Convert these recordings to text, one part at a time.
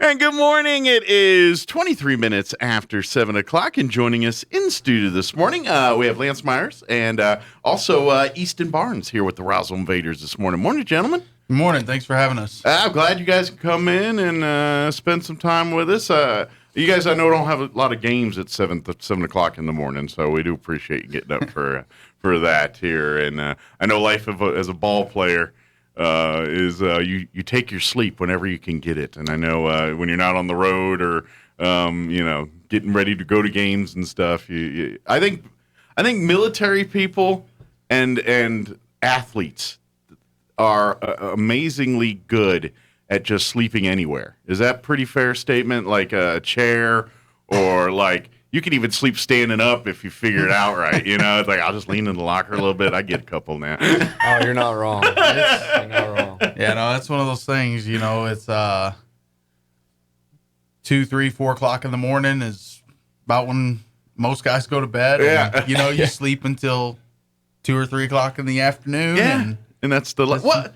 And good morning. It is 23 minutes after 7 o'clock, and joining us in studio this morning, we have Lance Myers and also Easton Barnes here with the Roswell Invaders this morning. Morning, gentlemen. Good morning. Thanks for having us. I'm glad you guys can come in and spend some time with us. You guys, I know, don't have a lot of games at 7 o'clock in the morning, so we do appreciate you getting up for that here. And I know life as a ball player is you take your sleep whenever you can get it. And I know when you're not on the road or getting ready to go to games and stuff. I think military people and athletes are amazingly good at just sleeping anywhere. Is that a pretty fair statement? Like a chair, or like you can even sleep standing up if you figure it out right. You know, it's like I'll just lean in the locker a little bit. I get a couple now. Oh, you're not wrong. You're not wrong. Yeah, no, that's one of those things. You know, it's 2, 3, 4 o'clock in the morning is about when most guys go to bed. Yeah, and, you sleep until 2 or 3 o'clock in the afternoon. Yeah, and that's the what.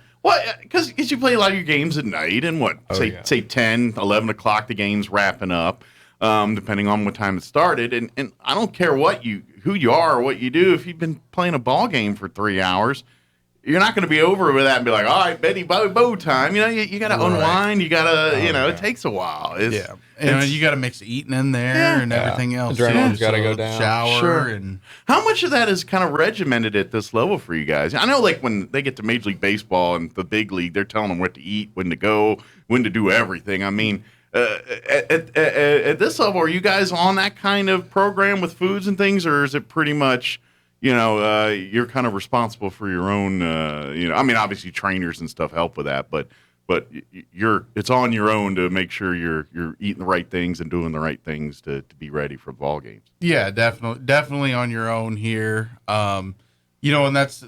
Because you play a lot of your games at night, and say 10, 11 o'clock the game's wrapping up, depending on what time it started. And I don't care who you are or what you do. If you've been playing a ball game for 3 hours, you're not going to be over with that and be like, all right, Betty Bow time. You know, you got to unwind. You got to, it takes a while. And you got to mix eating in there and everything else. Adrenaline's got to go down. Shower. Sure. And how much of that is kind of regimented at this level for you guys? I know, like, when they get to Major League Baseball and the big league, they're telling them what to eat, when to go, when to do everything. I mean, at this level, are you guys on that kind of program with foods and things, or is it pretty much, you're kind of responsible for your own, I mean, obviously trainers and stuff help with that, but it's on your own to make sure you're eating the right things and doing the right things to be ready for ball games. Yeah, definitely on your own here. And that's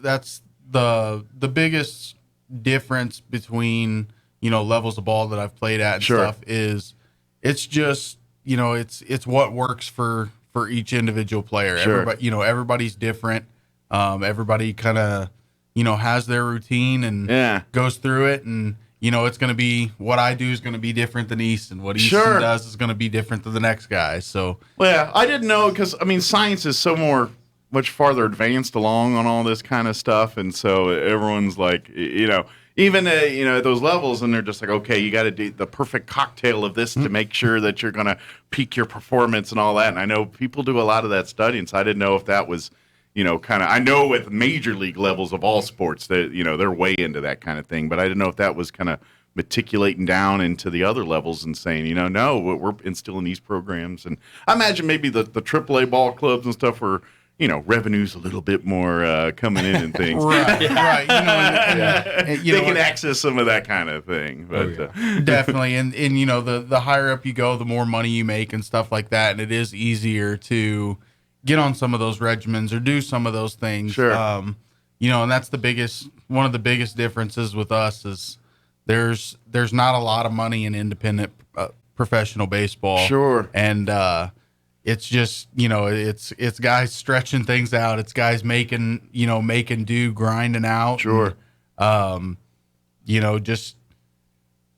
the biggest difference between, levels of ball that I've played at and stuff is it's just, it's what works for each individual player. Sure. Everybody's different. Everybody kind of, has their routine and goes through it, and it's going to be, what I do is going to be different than Easton. What Easton does is going to be different than the next guy. So, well, I didn't know, because I mean, science is so much farther advanced along on all this kind of stuff, and so everyone's like, even at those levels, and they're just like, okay, you got to do the perfect cocktail of this to make sure that you're going to peak your performance and all that. And I know people do a lot of that studying, so I didn't know if that was, kind of, I know with major league levels of all sports that, they're way into that kind of thing, but I didn't know if that was kind of matriculating down into the other levels and saying, no, we're instilling these programs. And I imagine maybe the AAA ball clubs and stuff were, revenue's a little bit more coming in and things. Right. They can access some of that kind of thing. But definitely. And the higher up you go, the more money you make and stuff like that. And it is easier to get on some of those regimens or do some of those things. Sure. And that's one of the biggest differences with us is there's not a lot of money in independent professional baseball. Sure. And it's just, it's guys stretching things out. It's guys making do, grinding out. Sure. And, just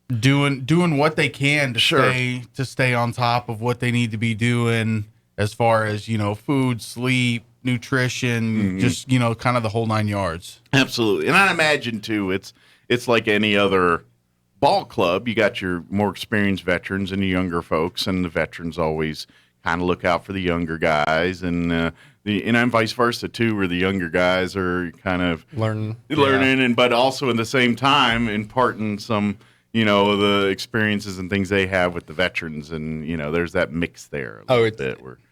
doing what they can to stay on top of what they need to be doing as far as, food, sleep, nutrition, just, kind of the whole 9 yards. Absolutely. And I imagine too, it's like any other ball club. You got your more experienced veterans and the younger folks, and the veterans always kind of look out for the younger guys, and vice versa too, where the younger guys are kind of learning, and but also in the same time imparting some, the experiences and things they have with the veterans, and there's that mix there.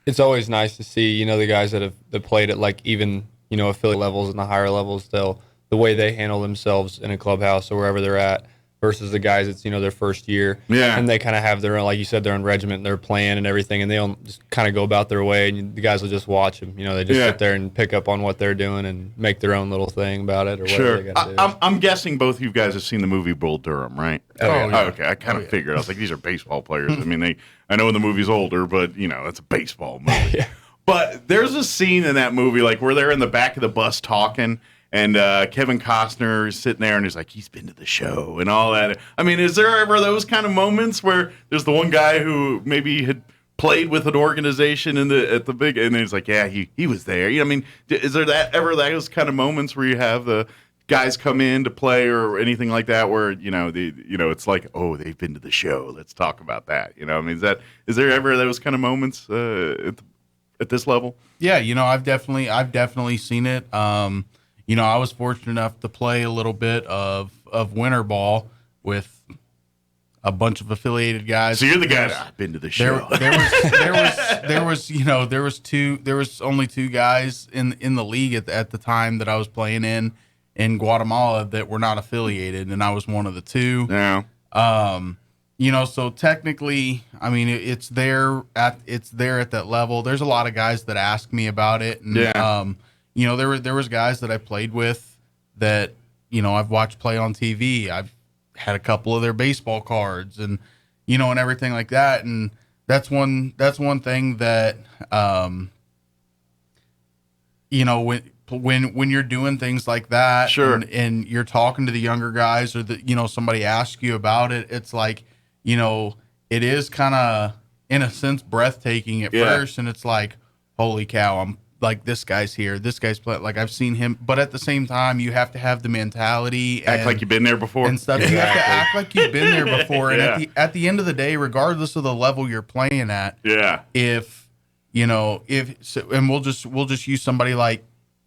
It's always nice to see the guys that played at like even affiliate levels and the higher levels, the way they handle themselves in a clubhouse or wherever they're at, versus the guys it's their first year, and they kind of have their own, like you said, their own regiment, their plan and everything, and they'll just kind of go about their way, and the guys will just watch them. They just sit there and pick up on what they're doing and make their own little thing about it or whatever they got to do. I'm guessing both of you guys have seen the movie Bull Durham, right? Okay, I kind of figured. I was like, these are baseball players. I mean, I know the movie's older, but it's a baseball movie. But there's a scene in that movie like where they're in the back of the bus talking. and Kevin Costner is sitting there and he's like, he's been to the show and all that. I mean, is there ever those kind of moments where there's the one guy who maybe had played with an organization at the big, and he's like, yeah, he was there. I mean, is there those kind of moments where you have the guys come in to play or anything like that where it's like, oh, they've been to the show, let's talk about that. I mean, is there ever those kind of moments at this level? Yeah, I've definitely seen it. I was fortunate enough to play a little bit of winter ball with a bunch of affiliated guys. So you're the guy I've been to the show. There was only two guys in the league at the time that I was playing in Guatemala that were not affiliated, and I was one of the two. Yeah. So technically, I mean, it's there at that level. There's a lot of guys that ask me about it, and there was guys that I played with that I've watched play on TV. I've had a couple of their baseball cards, and and everything like that. And that's one thing that when you're doing things like that, sure, and you're talking to the younger guys, or somebody asks you about it, it's like, it is kind of, in a sense, breathtaking at first, and it's like, holy cow, I'm like, this guy's here, this guy's playing, like, I've seen him. But at the same time, you have to have the mentality, act like you've been there before and stuff. You have to act like you've been there before. And at the end of the day, regardless of the level you're playing at, if and we'll just use somebody like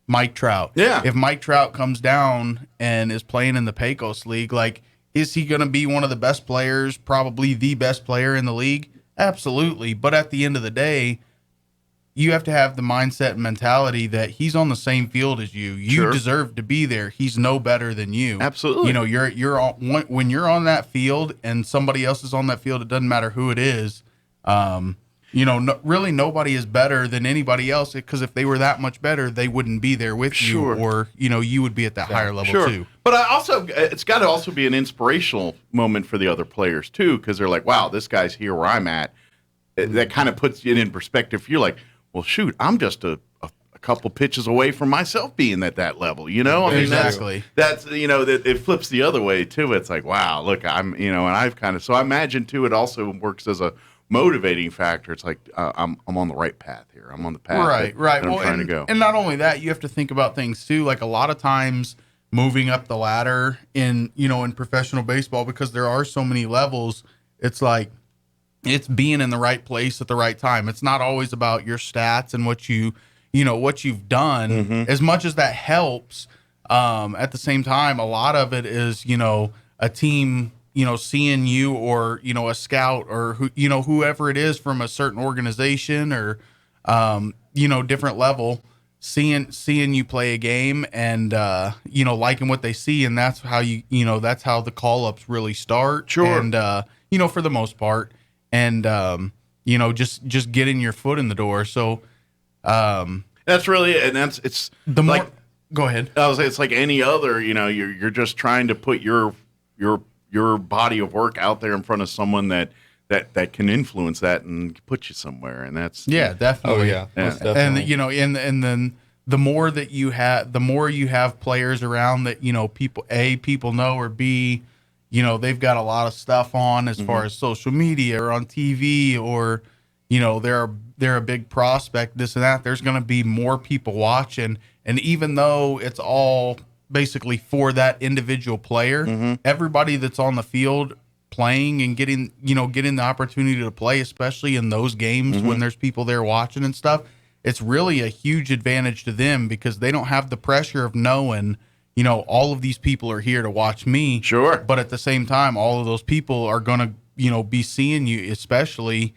Mike Trout. Yeah. If Mike Trout comes down and is playing in the Pecos League, like, is he going to be one of the best players, probably the best player in the league? Absolutely. But at the end of the day, you have to have the mindset and mentality that he's on the same field as you. You deserve to be there. He's no better than you. Absolutely. You're on, when you're on that field and somebody else is on that field, it doesn't matter who it is. Really nobody is better than anybody else, because if they were that much better, they wouldn't be there with you, or you would be at that higher level too. But it's got to also be an inspirational moment for the other players too, because they're like, wow, this guy's here where I'm at. That kind of puts it in perspective. You're like, well, shoot, I'm just a couple pitches away from myself being at that level, I mean, exactly. That's that it flips the other way too. It's like, wow, look, I'm, and I've kind of, so I imagine too, it also works as a motivating factor. It's like, I'm on the right path here. I'm on the path right. that I'm trying to go. And not only that, you have to think about things too. Like, a lot of times moving up the ladder in professional baseball, because there are so many levels, it's like, it's being in the right place at the right time. It's not always about your stats and what you've done, as much as that helps. At the same time, a lot of it is, a team, seeing you, or, a scout, or whoever it is from a certain organization, or, different level, seeing you play a game, and, liking what they see. And that's how that's how the call-ups really start. Sure. And, for the most part, and, just getting your foot in the door. So, that's really it. And it's the like, more, go ahead. I was, it's like any other, you're just trying to put your body of work out there in front of someone that can influence that and put you somewhere. And that's, definitely. Oh yeah. Most definitely. And, and then the more that you have, the more you have players around that, people know, or B, they've got a lot of stuff on as far as social media or on TV, or, they're a big prospect, this and that. There's going to be more people watching. And even though it's all basically for that individual player, everybody that's on the field playing and getting the opportunity to play, especially in those games when there's people there watching and stuff, it's really a huge advantage to them, because they don't have the pressure of knowing, all of these people are here to watch me. Sure. But at the same time, all of those people are going to, be seeing you, especially,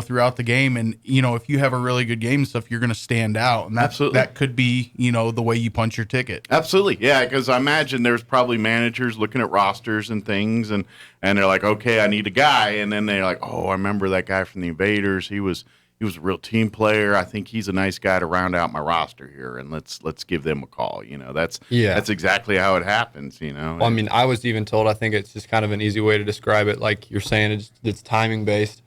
throughout the game. And, if you have a really good game and stuff, you're going to stand out. And that could be, the way you punch your ticket. Absolutely. Yeah. Because I imagine there's probably managers looking at rosters and things, and they're like, okay, I need a guy. And then they're like, oh, I remember that guy from the Invaders. He was a real team player. I think he's a nice guy to round out my roster here, and let's give them a call. That's exactly how it happens. Well, I mean, I was even told, I think it's just kind of an easy way to describe it, like you're saying, it's timing based.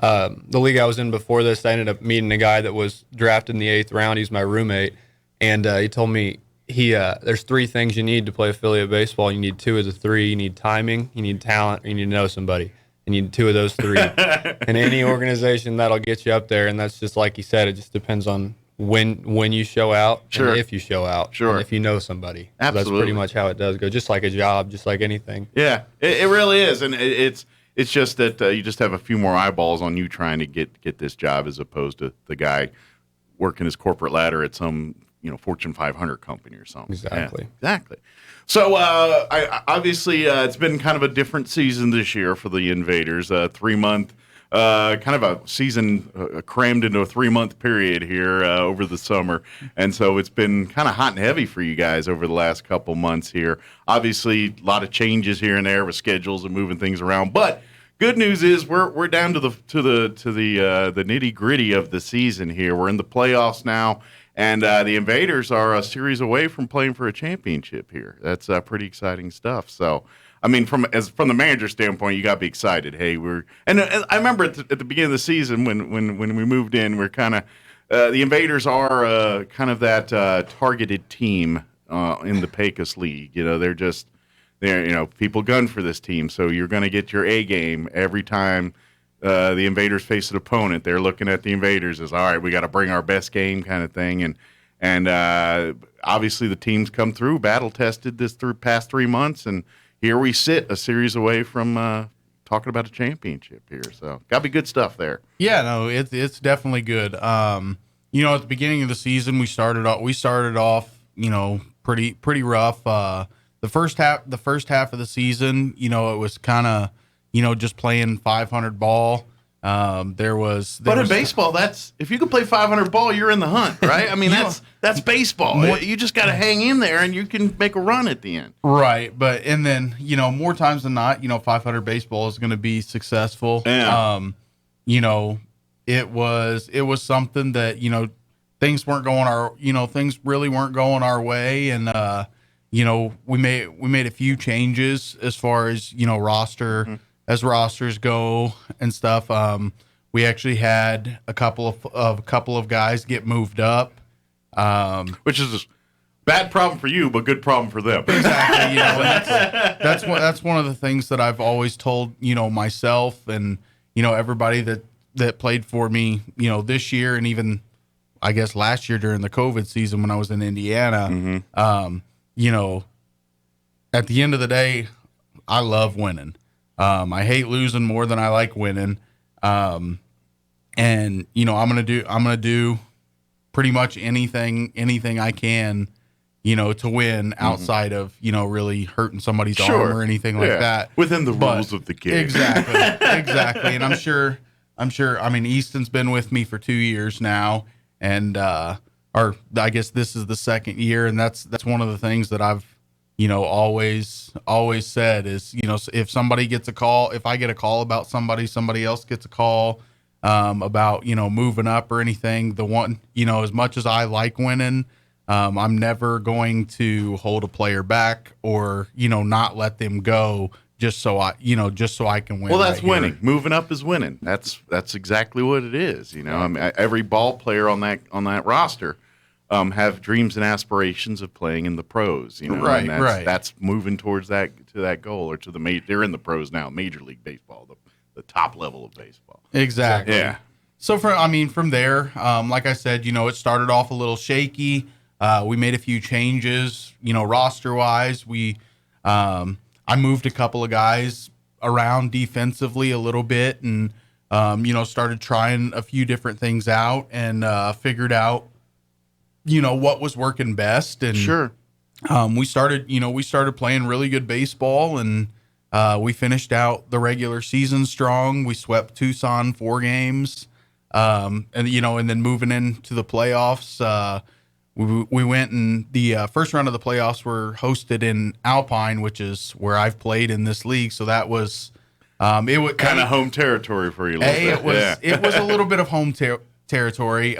The league I was in before this, I ended up meeting a guy that was drafted in the 8th round. He's my roommate, and he told me there's three things you need to play affiliate baseball. You need two of the three. You need timing, you need talent, or you need to know somebody. You need two of those three. And any organization that'll get you up there, and that's just like you said, it just depends on when you show out, Sure. and if you show out, Sure. and if you know somebody. So Absolutely. that's pretty much how it does go, just like a job, just like anything. Yeah, it really is, and it's just that you just have a few more eyeballs on you trying to get this job as opposed to the guy working his corporate ladder at some Fortune 500 company or something. Exactly. Yeah, exactly. So obviously it's been kind of a different season this year for the Invaders. 3-month. Kind of a season crammed into a 3-month period here over the summer. And so it's been kind of hot and heavy for you guys over the last couple months here. Obviously, a lot of changes here and there with schedules and moving things around. But good news is we're down to the nitty gritty of the season here. We're in the playoffs now. And the Invaders are a series away from playing for a championship here. That's pretty exciting stuff. So, I mean, from the manager standpoint, you got to be excited. Hey, and I remember at the beginning of the season when we moved in, we're kind of the Invaders are kind of that targeted team in the Pecos League. They're people gun for this team, so you're going to get your A game every time. The Invaders face an opponent. They're looking at the Invaders as, all right, we got to bring our best game kind of thing. And obviously the teams come through, battle tested this through past 3 months, and here we sit a series away from talking about a championship here. So got to be good stuff there. Yeah, no, it's definitely good. At the beginning of the season, we started off, pretty rough. The first half of the season, it was kind of, just playing 500 ball. But in baseball, that's if you can play 500 ball, you're in the hunt, right? I mean, that's baseball. You just got to hang in there, and you can make a run at the end. Right, but and then more times than not, 500 baseball is going to be successful. Yeah. It was something that things weren't going things really weren't going our way, and we made a few changes as far as roster. Mm-hmm. As rosters go and stuff. We actually had a couple of guys get moved up, which is a bad problem for you, but good problem for them. Exactly. That's one of the things that I've always told myself and everybody that played for me this year and even I guess last year during the COVID season when I was in Indiana. Mm-hmm. At the end of the day, I love winning. I hate losing more than I like winning. And I'm going to do pretty much anything I can, to win outside of, really hurting somebody's arm or anything like that. Within the rules of the game. Exactly. And I'm sure, I mean, Easton's been with me for 2 years now and, or I guess this is the second year. And that's one of the things that I've, always said is, if somebody gets a call, if I get a call about somebody else gets a call about, moving up or anything, as much as I like winning, I'm never going to hold a player back or, not let them go just so I can win. Well, that's winning. Moving up is winning. That's exactly what it is. I mean, every ball player on that roster have dreams and aspirations of playing in the pros, right, and that's moving towards that goal or to they're in the pros now, Major League Baseball, the top level of baseball. Exactly. Yeah. So from there, like I said, it started off a little shaky. We made a few changes, roster wise. I moved a couple of guys around defensively a little bit and, started trying a few different things out and figured out what was working best. And sure. We started playing really good baseball and we finished out the regular season strong. We swept Tucson 4 games. And then moving into the playoffs, we went and the first round of the playoffs were hosted in Alpine, which is where I've played in this league. So that was, it was kind of home territory for you. It was a little bit of home territory.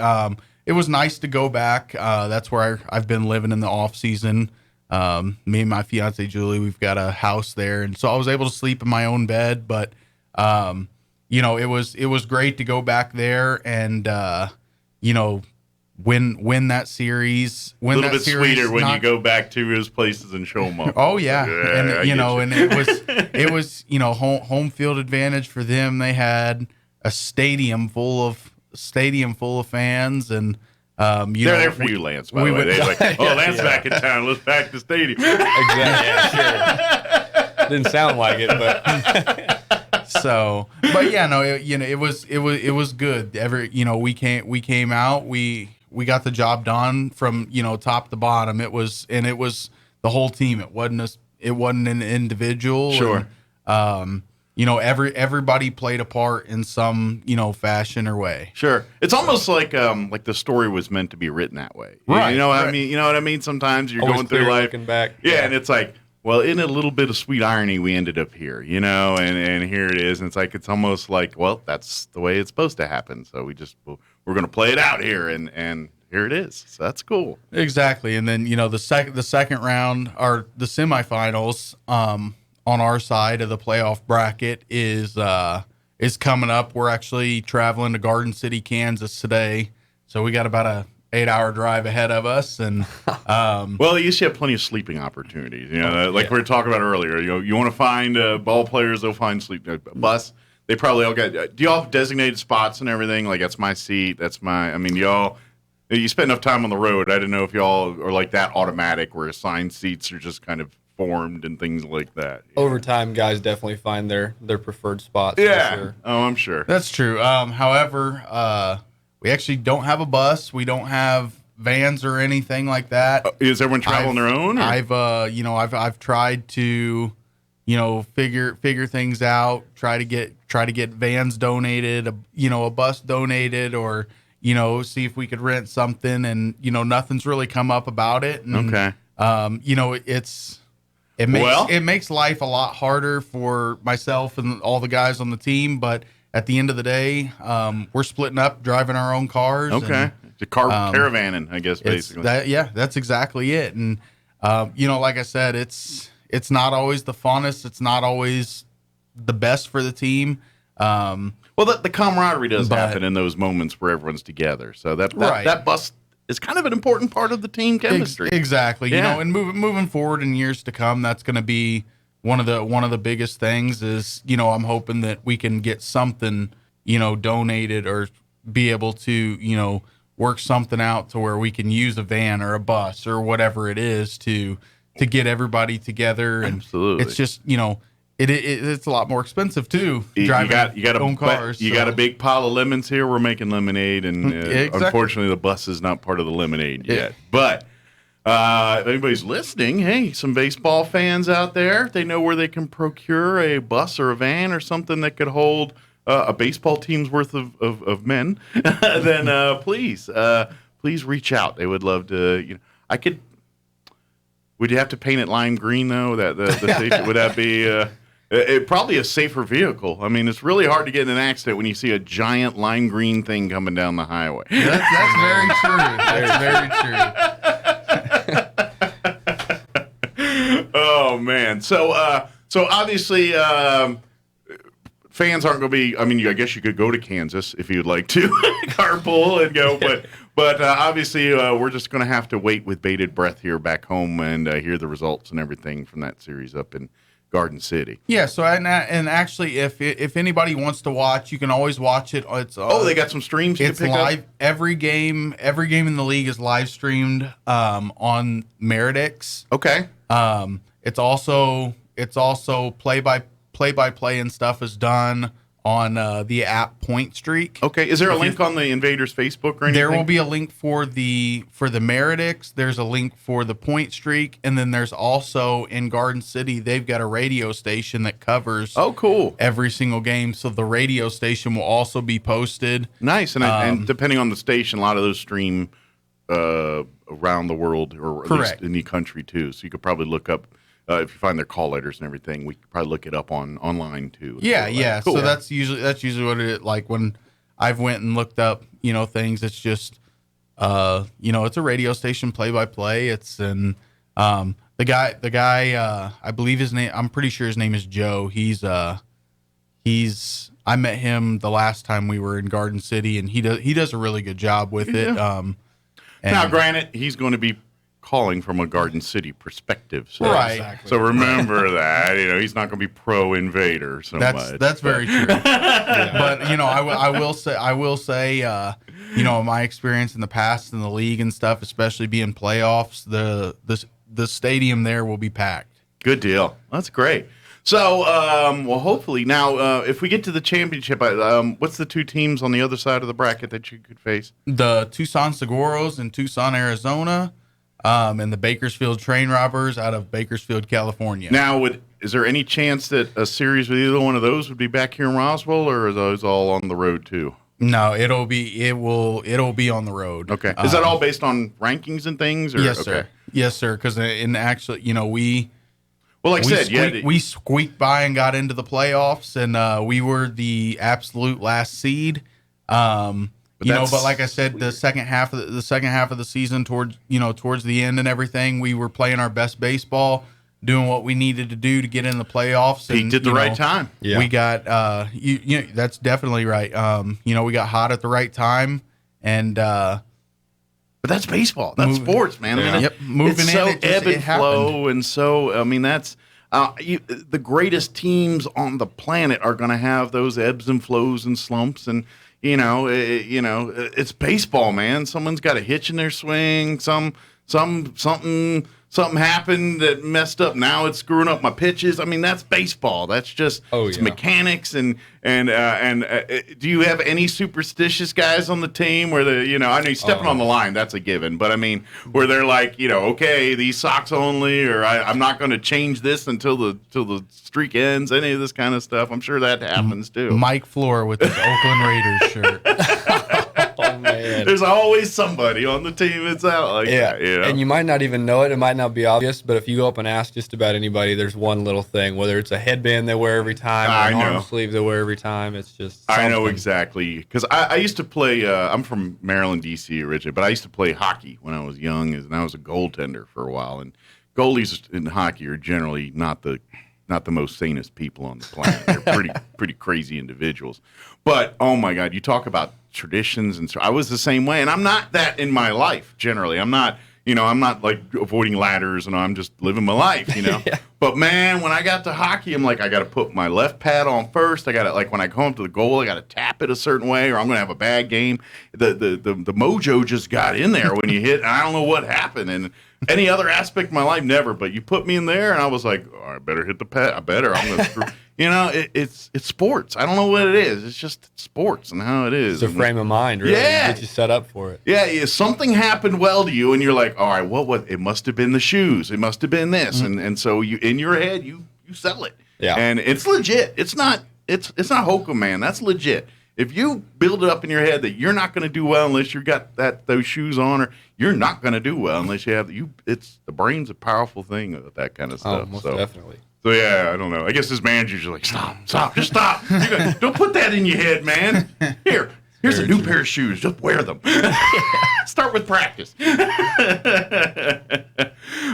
It was nice to go back. That's where I've been living in the off season. Me and my fiance Julie, we've got a house there, and so I was able to sleep in my own bed. But it was great to go back there and win that series. A little bit sweeter when you go back to those places and show them up. Oh yeah, and and it was home field advantage for them. They had a stadium full of fans, and they're there for you, Lance. By the way, they're like, Lance back in town. Let's pack the stadium. Exactly. Yeah, sure. Didn't sound like it, but. So, but yeah, no, it was good. We came out, we got the job done from top to bottom. It was the whole team. It wasn't an individual. Sure. And, everybody played a part in some fashion or way. Sure. It's almost like the story was meant to be written that way. Right. You know what I mean? You know what I mean? Sometimes you're Always going through life, looking back. Yeah, and it's like, well, in a little bit of sweet irony, we ended up here, and here it is. And it's like, it's almost like, well, that's the way it's supposed to happen. So we're going to play it out here, and here it is. So that's cool. Exactly. And then, the second round, or the semifinals, on our side of the playoff bracket is coming up. We're actually traveling to Garden City, Kansas today. So we got about a 8-hour drive ahead of us, and well, you should have plenty of sleeping opportunities. Like we were talking about earlier. You want to find ball players, they'll find sleep. Bus, they probably all got. Do y'all have designated spots and everything? Like that's my seat. That's my. I mean, y'all. You spend enough time on the road. I didn't know if y'all are like that automatic, where assigned seats are just kind of formed and things like that. Over time, guys definitely find their preferred spots. Yeah. For sure. Oh, I'm sure. That's true. However, we actually don't have a bus. We don't have vans or anything like that. Is everyone traveling their own? Or? I've tried to, figure things out. Try to get vans donated, a bus donated, or see if we could rent something. And nothing's really come up about it. And, okay. It makes life a lot harder for myself and all the guys on the team, but at the end of the day, we're splitting up, driving our own cars. Okay. It's a caravanning, I guess, basically. That's exactly it. And, like I said, it's not always the funnest. It's not always the best for the team. Well, the camaraderie does happen in those moments where everyone's together. So that bus is kind of an important part of the team chemistry. Exactly. Yeah. And moving forward in years to come, that's going to be one of the biggest things is, I'm hoping that we can get something, donated or be able to, work something out to where we can use a van or a bus or whatever it is to get everybody together. And absolutely. It's just, it's a lot more expensive too. Driving you got own cars. You got a big pile of lemons here. We're making lemonade, and exactly. Unfortunately, the bus is not part of the lemonade yet. But if anybody's listening, hey, some baseball fans out there, they know where they can procure a bus or a van or something that could hold a baseball team's worth of men. Then please reach out. They would love to. Would you have to paint it lime green though? That the station, would that be? Probably a safer vehicle. I mean, it's really hard to get in an accident when you see a giant lime green thing coming down the highway. That's very true. That's very true. Oh man. So obviously, fans aren't going to be. I mean, I guess you could go to Kansas if you'd like to carpool and go, but obviously, we're just going to have to wait with bated breath here back home and hear the results and everything from that series up in Garden City. Yeah. So and actually, if anybody wants to watch, you can always watch it. It's they got some streams. It's live. Up? Every game in the league is live streamed on Meritix. Okay. It's also play by play and stuff is done on the app Point Streak. Okay. Is there a link on the Invaders Facebook or anything? There will be a link for the Meritix. There's a link for the Point Streak, and then there's also in Garden City they've got a radio station that covers cool every single game. So the radio station will also be posted. Nice. And depending on the station, a lot of those stream around the world or at least in the country too. So you could probably look up. If you find their call letters and everything, we could probably look it up online too. Yeah. Cool. So that's usually what it like when I've went and looked up, things. It's just, it's a radio station play by play. It's the guy. I believe his name. I'm pretty sure his name is Joe. I met him the last time we were in Garden City, and he does a really good job with it. And Now, granted, he's going to be calling from a Garden City perspective. So, Right. Exactly. So remember that. He's not going to be pro Invader so much. That's very true. But I will say, my experience in the past in the league and stuff, especially being playoffs, the stadium there will be packed. Good deal. That's great. So, well, hopefully now, if we get to the championship, what's the two teams on the other side of the bracket that you could face? The Tucson Seguros in Tucson, Arizona, and the Bakersfield Train Robbers out of Bakersfield, California. Now, is there any chance that a series with either one of those would be back here in Roswell, or are those all on the road too? No, it'll be on the road. Okay. Is that all based on rankings and things? Or? Yes, Okay. sir. Yes, sir. Because actually, Well, like I said, we squeaked by and got into the playoffs, and we were the absolute last seed. But like I said, the second half of the season, towards the end and everything, we were playing our best baseball, doing what we needed to do to get in the playoffs. peaked at the right time. Yeah. We got that's definitely right. We got hot at the right time, and But that's baseball. That's sports, man. I mean, moving it's so in, ebb and happened. flow, and so that's the greatest teams on the planet are going to have those ebbs and flows and slumps, and it's baseball, man. Someone's got a hitch in their swing. Something happened that messed up. Now it's screwing up my pitches. I mean, that's baseball. That's just it's mechanics. And do you have any superstitious guys on the team where I know you're stepping on the line. That's a given. But I mean, where they're like, okay, these socks only, or I'm not going to change this until the streak ends. Any of this kind of stuff. I'm sure that happens too. Mike Floor with his Oakland Raiders shirt. Oh man. There's always somebody on the team that's out like that. And you might not even know it. It might not be obvious, but if you go up and ask just about anybody, there's one little thing, whether it's a headband they wear every time or an arm sleeve they wear every time. It's just something. I know exactly. Because I used to play, I'm from Maryland, D.C. originally, but I used to play hockey when I was young, and I was a goaltender for a while. And goalies in hockey are generally not the most sanest people on the planet. They're pretty crazy individuals. But, oh, my God, you talk about traditions. And so I was the same way. And I'm not that in my life, generally. I'm not like avoiding ladders, and I'm just living my life, Yeah. But, man, when I got to hockey, I'm like, I got to put my left pad on first. I got to, like, when I come up to the goal, I got to tap it a certain way, or I'm going to have a bad game. The mojo just got in there when you hit, and I don't know what happened. And any other aspect of my life, never. But you put me in there, and I was like, I better hit the pad. I'm going to it's sports. I don't know what it is. It's just sports and how it is. It's a frame of mind, really. Yeah. Get you set up for it. Yeah, something happened well to you, and you're like, all right, what? It must have been the shoes. It must have been this, and so you in your head you sell it. Yeah, and it's legit. It's not hokum, man. That's legit. If you build it up in your head that you're not going to do well unless you got those shoes on, or you're not going to do well unless you have it's the brain's a powerful thing with that kind of stuff. Most definitely. So yeah, I don't know. I guess his manager's like, stop, just stop. Don't put that in your head, man. Here's a new pair of shoes. Just wear them. Start with practice.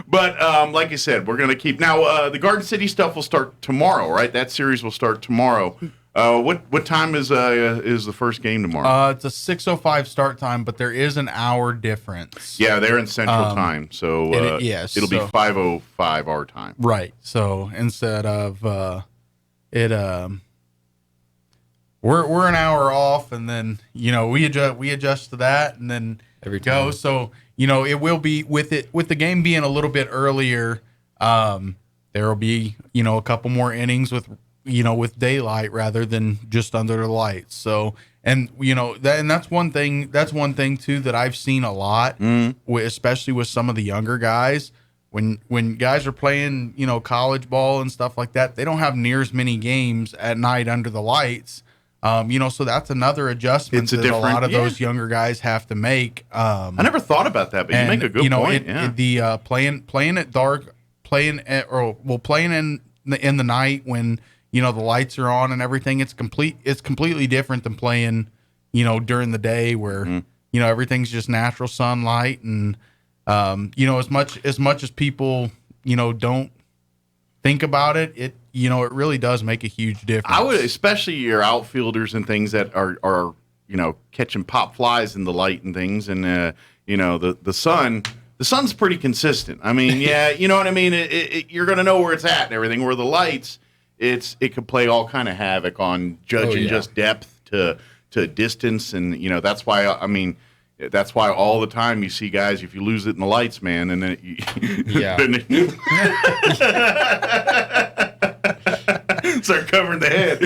But like I said, we're gonna keep now. The Garden City stuff will start tomorrow, right? That series will start tomorrow. What time is the first game tomorrow? It's a 6:05 start time, but there is an hour difference. Yeah, they're in Central Time, so it'll be 5:05 our time. Right. So instead of we're an hour off, and then we adjust to that, and then Every go. time. So it will be with the game being a little bit earlier. There will be a couple more innings with daylight rather than just under the lights. So, and that's one thing too that I've seen a lot, especially with some of the younger guys. When guys are playing, college ball and stuff like that, they don't have near as many games at night under the lights. So that's another adjustment that a lot of those younger guys have to make. I never thought about that, but you make a good point. Playing at dark, playing in the night when the lights are on and everything. It's completely different than playing during the day where everything's just natural sunlight, and as much as people don't think about it, it really does make a huge difference. I would, especially your outfielders and things that are catching pop flies in the light and things, and the sun's pretty consistent. I mean, yeah, you know what I mean. You're gonna know where it's at and everything. Where the lights, it could play all kind of havoc on judging just depth to distance, and that's why that's why all the time you see guys, if you lose it in the lights, man, and then start covering the head,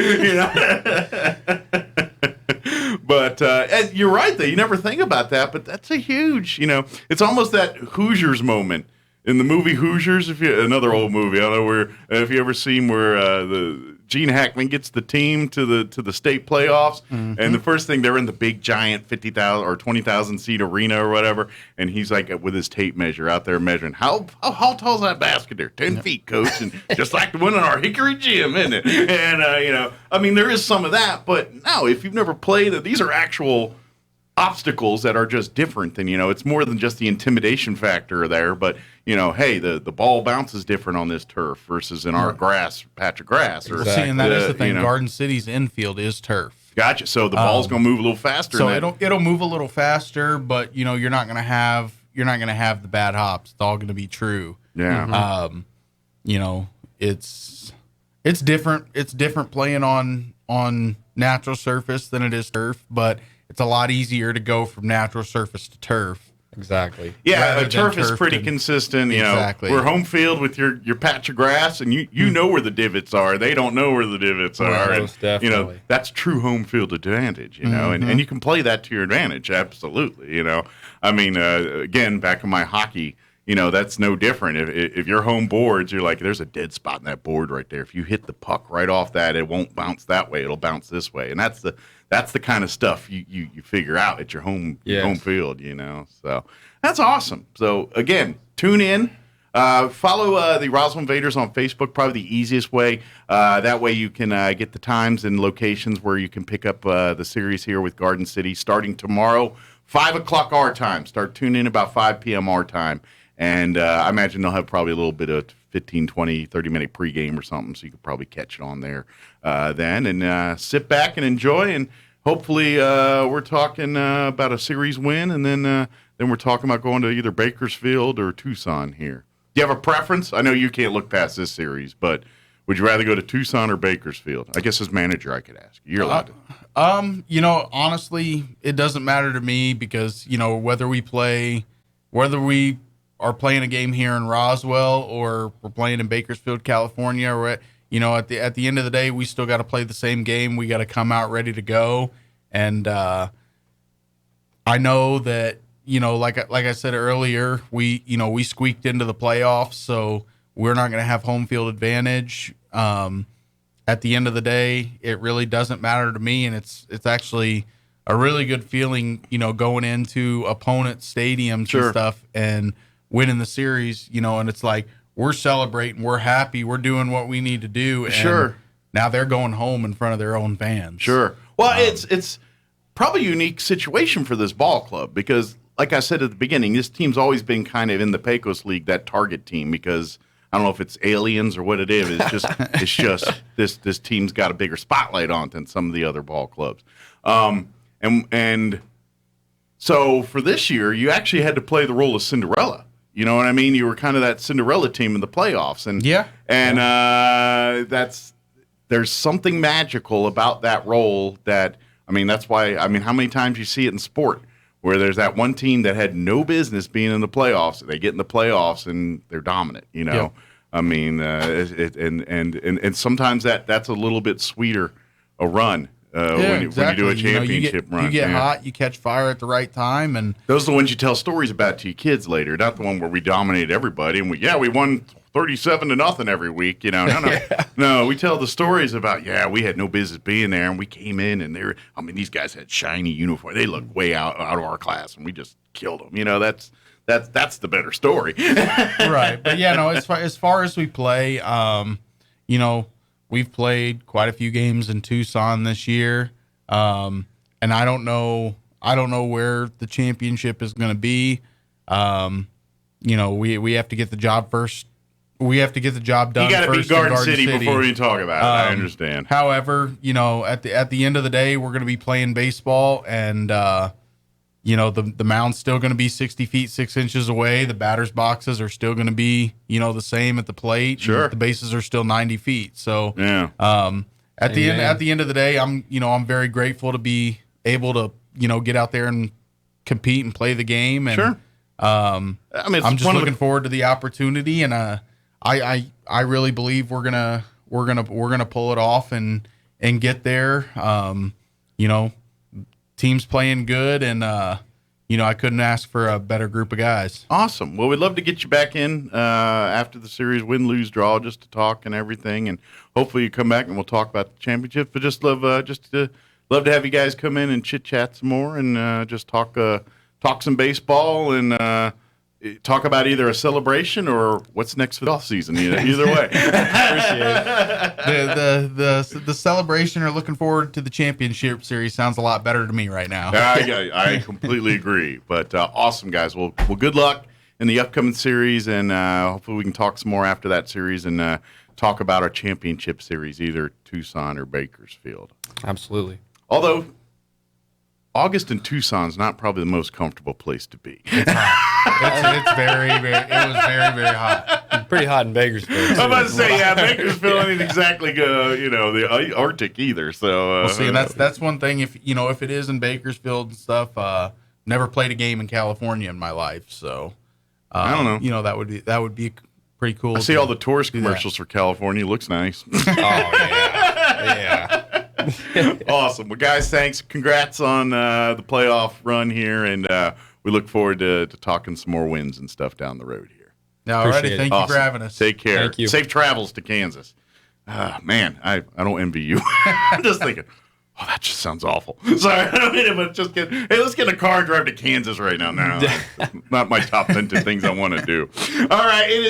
But and you're right, though. You never think about that, but that's a huge, it's almost that Hoosiers moment in the movie Hoosiers. Another old movie, I don't know where, if you ever seen where the Gene Hackman gets the team to the state playoffs, and the first thing, they're in the big giant 50,000 or 20,000 seat arena or whatever, and he's like with his tape measure out there measuring how tall is that basket there? 10 feet, coach, and just like the one in our Hickory gym, isn't it? And there is some of that, but no, if you've never played, these are actual obstacles that are just different than, it's more than just the intimidation factor there, but hey, the ball bounces different on this turf versus in our patch of grass. Or exactly. And that is the thing. Garden City's infield is turf. Gotcha. So the ball's going to move a little faster. So it'll move a little faster, but you're not going to have the bad hops. It's all going to be true. Yeah. It's different. It's different playing on natural surface than it is turf, but it's a lot easier to go from natural surface to turf. Exactly. Yeah, turf is pretty consistent. Exactly. We're home field with your patch of grass, and you know where the divots are. They don't know where the divots are. Most definitely. That's true home field advantage. And you can play that to your advantage. Absolutely. Again, back in my hockey, that's no different. If your home boards, you're like, there's a dead spot in that board right there. If you hit the puck right off that, it won't bounce that way. It'll bounce this way, and that's the kind of stuff you figure out at your home field, So that's awesome. So again, tune in, follow the Roswell Invaders on Facebook, probably the easiest way. That way you can get the times and locations where you can pick up the series here with Garden City starting tomorrow, 5 o'clock our time. Start tuning in about 5 p.m. our time. And I imagine they'll have probably a little bit of 15, 20, 30-minute pregame or something, so you could probably catch it on there then. And sit back and enjoy, and hopefully we're talking about a series win, and then we're talking about going to either Bakersfield or Tucson here. Do you have a preference? I know you can't look past this series, but would you rather go to Tucson or Bakersfield? I guess as manager I could ask. You're allowed to. Honestly, it doesn't matter to me because, whether we are playing a game here in Roswell or we're playing in Bakersfield, California, or at the end of the day, we still got to play the same game. We got to come out ready to go. And I know that, like I said earlier, we squeaked into the playoffs, so we're not going to have home field advantage. At the end of the day, it really doesn't matter to me, and it's actually a really good feeling, going into opponent stadiums and stuff and winning the series, and it's like we're celebrating, we're happy, we're doing what we need to do. And now they're going home in front of their own fans. Sure. Well, it's probably a unique situation for this ball club because, like I said at the beginning, this team's always been kind of in the Pecos League, that target team, because I don't know if it's aliens or what it is. It's just this team's got a bigger spotlight on it than some of the other ball clubs. And so for this year, you actually had to play the role of Cinderella. You know what I mean? You were kind of that Cinderella team in the playoffs, there's something magical about that role that's why, how many times you see it in sport where there's that one team that had no business being in the playoffs. They get in the playoffs and they're dominant, and sometimes that's a little bit sweeter a run. When you do a championship run. You get hot, you catch fire at the right time. And those are the ones you tell stories about to your kids later, not the one where we dominated everybody and we won 37-0 every week. No, we tell the stories about, we had no business being there and we came in and these guys had shiny uniforms. They looked way out of our class and we just killed them. That's the better story. Right. But as far as we play, we've played quite a few games in Tucson this year, and I don't know where the championship is going to be. We have to get the job first we have to get the job done. You got to first beat in Garden City before we talk about it. I understand. However, at the end of the day, we're going to be playing baseball, and the mound's still going to be 60 feet 6 inches away. The batter's boxes are still going to be the same at the plate. Sure. The bases are still 90 feet. So Yeah. At the end of the day, I'm very grateful to be able to get out there and compete and play the game. And, Sure. I'm just looking forward to the opportunity, and I really believe we're gonna pull it off and get there. Team's playing good, and I couldn't ask for a better group of guys. Awesome. Well, we'd love to get you back in after the series, win, lose, draw, just to talk and everything, and hopefully you come back and we'll talk about the championship. But just love to have you guys come in and chit chat some more and just talk some baseball and talk about either a celebration or what's next for the off season. Either way. Appreciate it. The celebration or looking forward to the championship series sounds a lot better to me right now. I completely agree. But awesome, guys. Well, good luck in the upcoming series, and hopefully we can talk some more after that series and talk about our championship series, either Tucson or Bakersfield. Absolutely. Although August in Tucson's not probably the most comfortable place to be. It's very, very. It was very, very hot. Pretty hot in Bakersfield. I'm about to say, Bakersfield ain't exactly the Arctic either. So see, and that's one thing. If it is in Bakersfield and stuff, never played a game in California in my life, so I don't know. That would be pretty cool. I see all the tourist commercials for California. Looks nice. Oh yeah. Awesome. Well, guys, thanks. Congrats on the playoff run here, and we look forward to talking some more wins and stuff down the road here. All righty. Appreciate it. Thank you for having us. Take care. Thank you. Safe travels to Kansas. Man, I don't envy you. I'm just thinking, oh, that just sounds awful. Sorry, I don't mean it, but just hey, let's get in a car and drive to Kansas right now. No, not my top 10 things I want to do. All right, it is